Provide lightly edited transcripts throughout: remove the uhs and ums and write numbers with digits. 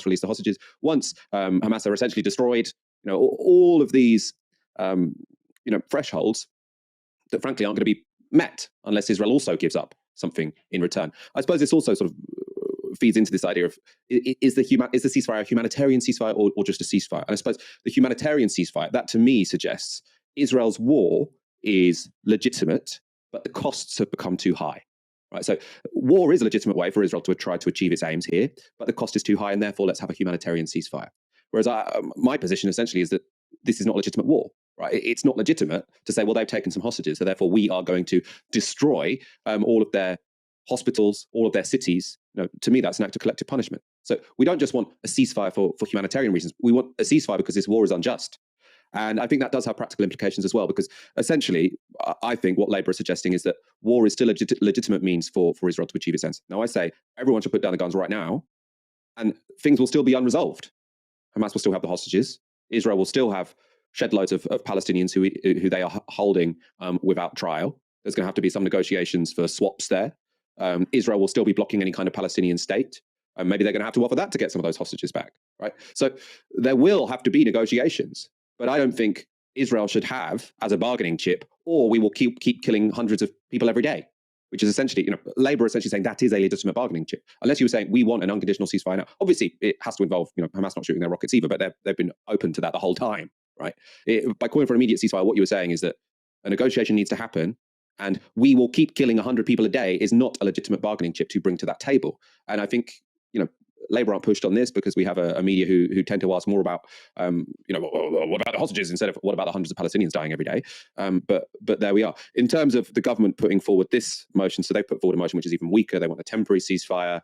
release the hostages. Once Hamas are essentially destroyed, all of these thresholds that frankly aren't going to be met unless Israel also gives up something in return. I suppose this also sort of feeds into this idea of is the ceasefire a humanitarian ceasefire or just a ceasefire? And I suppose the humanitarian ceasefire, that to me suggests Israel's war is legitimate, but the costs have become too high. Right, so war is a legitimate way for Israel to try to achieve its aims here, but the cost is too high, and therefore let's have a humanitarian ceasefire. Whereas my position essentially is that this is not legitimate war. Right, it's not legitimate to say, well, they've taken some hostages, so therefore we are going to destroy all of their hospitals, all of their cities. To me, that's an act of collective punishment. So we don't just want a ceasefire for humanitarian reasons. We want a ceasefire because this war is unjust. And I think that does have practical implications as well, because essentially, I think what Labour is suggesting is that war is still a legitimate means for Israel to achieve its ends. Now, I say everyone should put down the guns right now, and things will still be unresolved. Hamas will still have the hostages. Israel will still have shed loads of Palestinians who they are holding without trial. There's going to have to be some negotiations for swaps there. Israel will still be blocking any kind of Palestinian state. Maybe they're going to have to offer that to get some of those hostages back. Right? So there will have to be negotiations. But I don't think Israel should have as a bargaining chip, or we will keep killing hundreds of people every day, which is essentially, Labour essentially saying that is a legitimate bargaining chip. Unless you were saying we want an unconditional ceasefire now. Obviously, it has to involve, Hamas not shooting their rockets either, but they've been open to that the whole time, right? By calling for an immediate ceasefire, what you were saying is that a negotiation needs to happen, and we will keep killing 100 people a day is not a legitimate bargaining chip to bring to that table. And I think, Labour aren't pushed on this because we have a media who tend to ask more about, what about the hostages instead of what about the hundreds of Palestinians dying every day. But there we are. In terms of the government putting forward this motion, so they put forward a motion which is even weaker. They want a temporary ceasefire,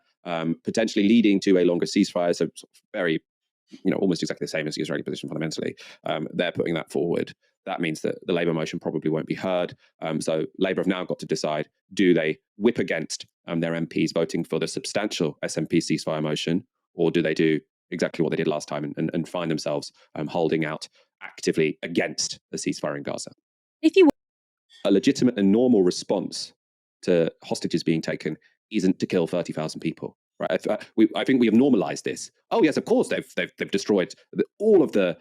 potentially leading to a longer ceasefire. So very, almost exactly the same as the Israeli position fundamentally. They're putting that forward. That means that the Labour motion probably won't be heard. So Labour have now got to decide, do they whip against their MPs voting for the substantial SNP ceasefire motion, or do they do exactly what they did last time and find themselves holding out actively against a ceasefire in Gaza? A legitimate and normal response to hostages being taken isn't to kill 30,000 people. Right? I think we have normalized this. Oh yes, of course they've destroyed all of the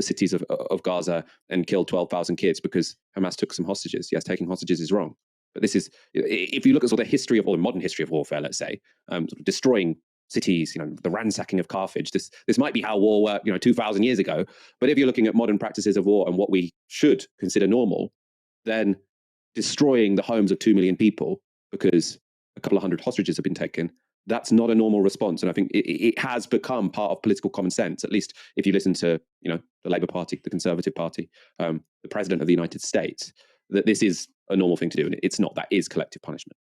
cities of Gaza and killed 12,000 kids because Hamas took some hostages. Yes, taking hostages is wrong, but this is, if you look at sort of the history of, or the modern history of warfare, let's say, sort of destroying cities, the ransacking of Carthage. This might be how war worked, 2,000 years ago. But if you're looking at modern practices of war and what we should consider normal, then destroying the homes of 2 million people because a couple of hundred hostages have been taken, that's not a normal response. And I think it has become part of political common sense, at least if you listen to, the Labour Party, the Conservative Party, the President of the United States, that this is a normal thing to do. And it's not. That is collective punishment.